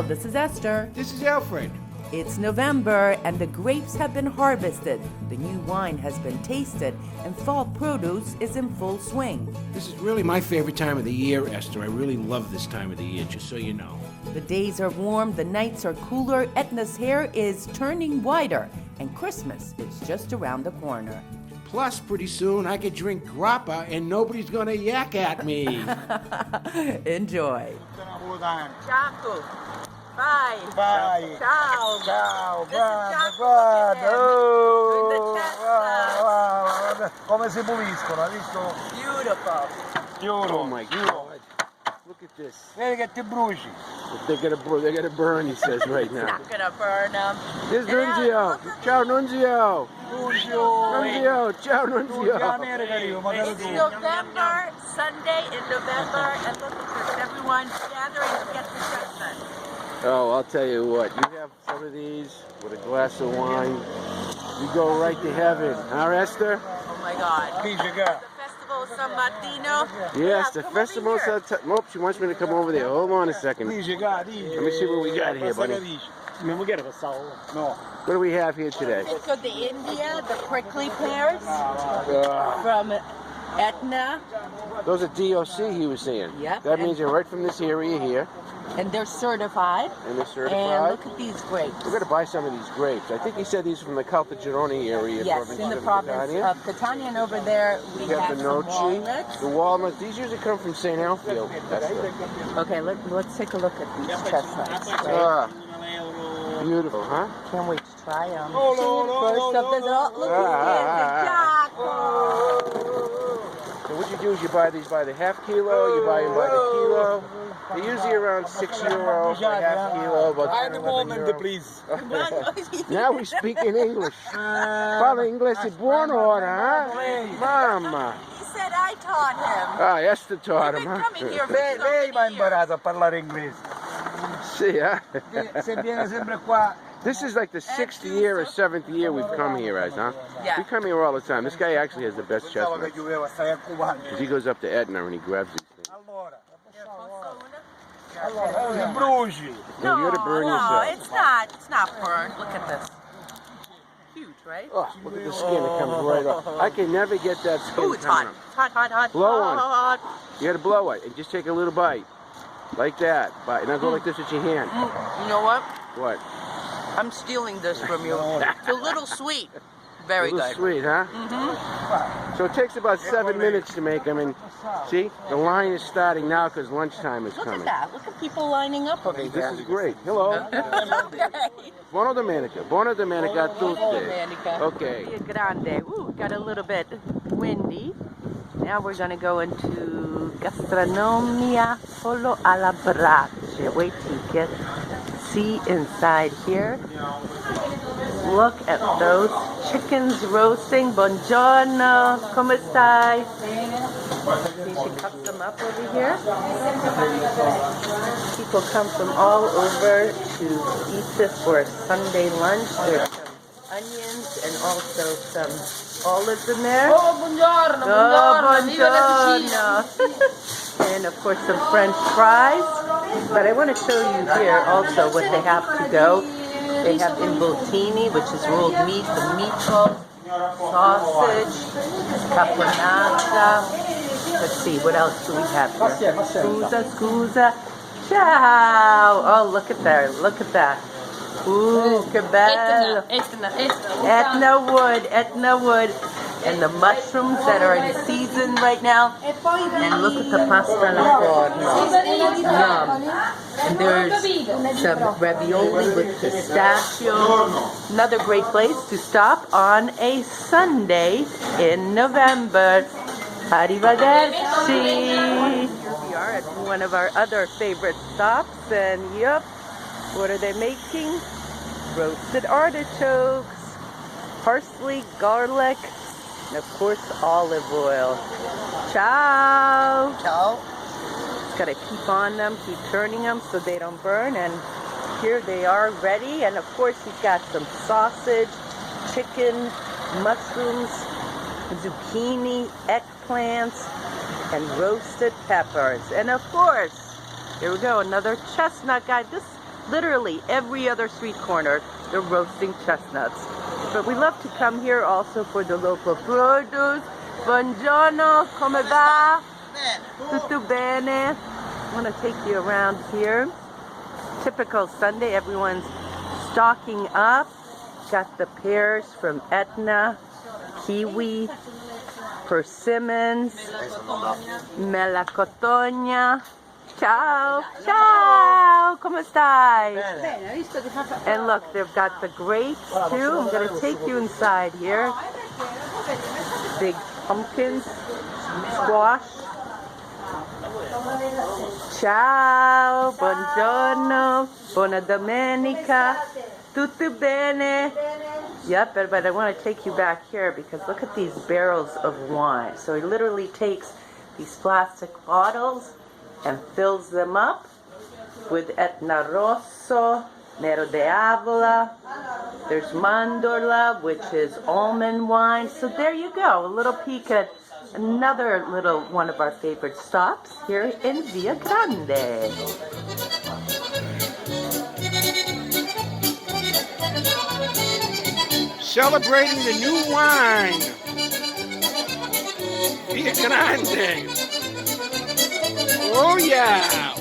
this is Esther. This is Alfred. It's November and the grapes have been harvested, the new wine has been tasted, and fall produce is in full swing. This is really my favorite time of the year, Esther. I really love this time of the year, just so you know. The days are warm, the nights are cooler, Etna's hair is turning whiter, and Christmas is just around the corner. Plus, pretty soon I could drink grappa and nobody's gonna yak at me. Enjoy. Ciao. Bye. Bye. Ciao. Ciao, This is guarda, Giacomo guarda. again. Oh, With the chestnuts. guarda. Come si puliscono, hai visto? Beautiful. Chiuro. Oh my God. Look at this. Vedi che ti bruci. They're gonna burn, he says right now. Not gonna burn them. There's Nunzio. Ciao, Nunzio. Nunzio. Nunzio. Ciao, Tu in Nunzio. America io, magari It's tu. November, Sunday in November, and look at this. Everyone's gathering to get the chestnuts. Oh, I'll tell you what. You have some of these with a glass of wine. You go right to heaven. Huh, Esther? Oh my God. Dice che The Festival of San Martino. Yes, the come over festival. here. Nope, she wants me to come over there. Hold on a second. dice che dice. Let me see what we got here, buddy. Non mi chiede passare. No. What do we have here today? It's got the India, the prickly pears Uh, from Etna, those are DOC, he was saying. Yep. That means they're right from this area here, and they're certified. and they're And certified. look at these grapes. We're going to buy some of these grapes. I think he said these are from the Caltagirone area. Yes, in the province Catania. of Catania, and over there we We have have the some noci, walnuts. the walnuts. These usually come from St. Alfield. Okay, let's take a look at these chestnuts. Ah, beautiful, huh? Can't wait to try them. No, no, no, First no, up, no, there's look at So what you do is you buy these by the half kilo, you buy them by the kilo. They're usually around €6 for a half kilo, about At 10, the 11 moment, euro. please. Now we speak in English. Parla inglese buono ora, huh? Mamma. He said I taught him. Ah, Esther taught You've him, been huh? coming here for Lei, so lei mi ha many years. imparato a parlare inglese. See, huh? Se viene sempre qua. This is like the 6th year or 7th year we've come here, as, huh? Yeah. We come here all the time. This guy actually has the best Pensavo che chestnuts. pioveva, stai a cubano. 'Cause he goes up to Etna and he grabs these things. Allora, ti bruci. No, you gotta burn no, yourself. it's not burnt. Look at this. Huge, right? Oh, look at the skin. It comes right off. I can never get that skin Ooh, it's hot. coming It's hot, hot, hot. Blow on it. hot. off. You gotta blow it and just take a little bite. Like that. Bite. Now go like this with your hand. You know what? What? I'm stealing this from you. It's a little sweet. Very A little good. sweet, huh? So it takes about 7 minutes to make them, and see, the line is starting now because lunchtime is Look at coming. that. Look at people lining up over This here. is great. Hello. Okay. Buona domenica. Buona domenica a tutti. Domenica. Okay. Viagrande. Ooh, got a little bit windy. Now we're going to go into gastronomia solo alla brace. Wait till you get see inside here. Look at those chickens roasting. Buongiorno. Come stai? See, she cuts them up over here. People come from all over to eat this for a Sunday lunch. There's some onions and also some olives in there. Oh, buongiorno, buongiorno. And of course some French fries. But I want to show you here also what they have to go. They have involtini, which is rolled meat, the meatballs, sausage, caponata. Let's see, what else do we have here? Scusa. Ciao! Oh, look at that, look at that. Ooh, che bello. Etna wood. And the mushrooms that are in season right now. And look at the pasta alla forno. Yum. And there's some ravioli with pistachio. Another great place to stop on a Sunday in November. Arrivederci. Here we are at one of our other favorite stops, and yep, what are they making? Roasted artichokes, parsley, garlic, and of course olive oil. Ciao! Ciao. Just gotta keep on them, keep turning them so they don't burn, and here they are ready. And of course you've got some sausage, chicken, mushrooms, zucchini, eggplants, and roasted peppers. And of course, here we go, another chestnut guy. literally every other street corner, they're roasting chestnuts. But we love to come here also for the local produce. Buongiorno, come va? Tutto bene? I want to take you around here. Typical Sunday, everyone's stocking up. Got the pears from Etna, kiwi, persimmons, melocotona. Ciao, ciao, come stai? And look, they've got the grapes too. I'm going to take you inside here. Big pumpkins, squash. Ciao, buongiorno, buona domenica, tutto bene? Yep, but I want to take you back here because look at these barrels of wine. So he literally takes these plastic bottles and fills them up with Etna Rosso, Nero de Avola. There's Mandorla, which is almond wine. So there you go, a little peek at another little one of our favorite stops here in Viagrande. Celebrating the new wine. Viagrande. Oh yeah!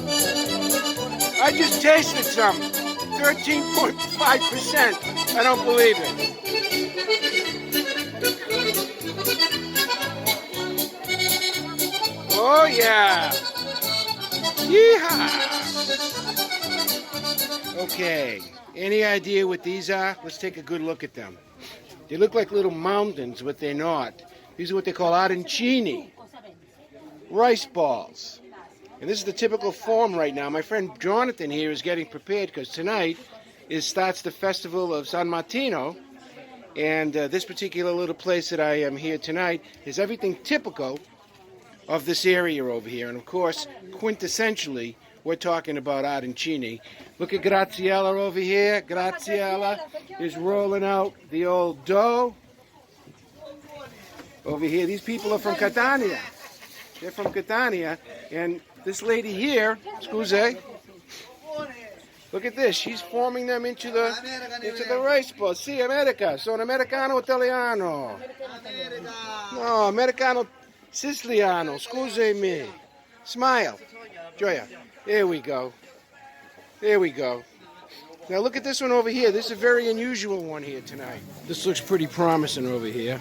I just tasted some. 13.5%. I don't believe it. Oh yeah! Yeehaw! Okay, any idea what these are? Let's take a good look at them. They look like little mountains, but they're not. These are what they call arancini. Rice balls. And this is the typical form right now. My friend Jonathan here is getting prepared because tonight starts the festival of San Martino. And this particular little place that I am here tonight is everything typical of this area over here. And of course, quintessentially, we're talking about arancini. Look at Graziella over here. Graziella is rolling out the old dough. Over here, these people are from Catania. They're from Catania. And this lady here, scusate, look at this. She's forming them into the rice balls. Sì, America. Sono americano italiano. No, americano siciliano. Scusami. Smile. Gioia. There we go. There we go. Now look at this one over here. This is a very unusual one here tonight. This looks pretty promising over here.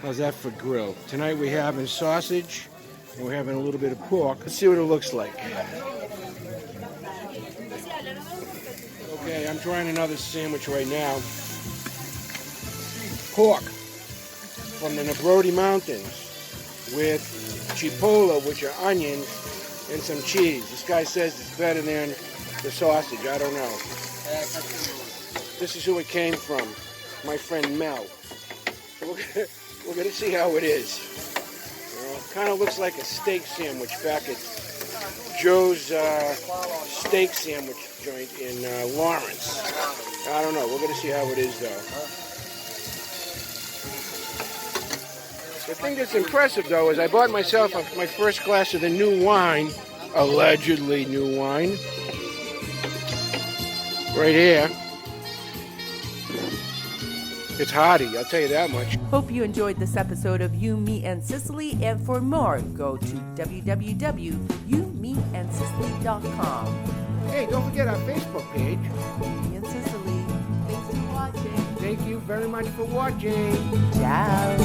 How's that for grill? Tonight we're having sausage and we're having a little bit of pork. Let's see what it looks like. Okay, I'm trying another sandwich right now. Pork from the Nebrodi Mountains with cipolla, which are onions, and some cheese. This guy says it's better than the sausage. I don't know. This is who it came from, my friend Mel. We're going to see how it is. It kind of looks like a steak sandwich back at Joe's steak sandwich joint in Lawrence. I don't know. We're going to see how it is, though. The thing that's impressive, though, is I bought myself my first glass of the new wine, allegedly new wine, right here. It's hearty, I'll tell you that much. Hope you enjoyed this episode of You, Me, and Sicily. And for more, go to www.youmeandsicily.com. Hey, don't forget our Facebook page. Me and Sicily. Thanks for watching. Thank you very much for watching. Ciao.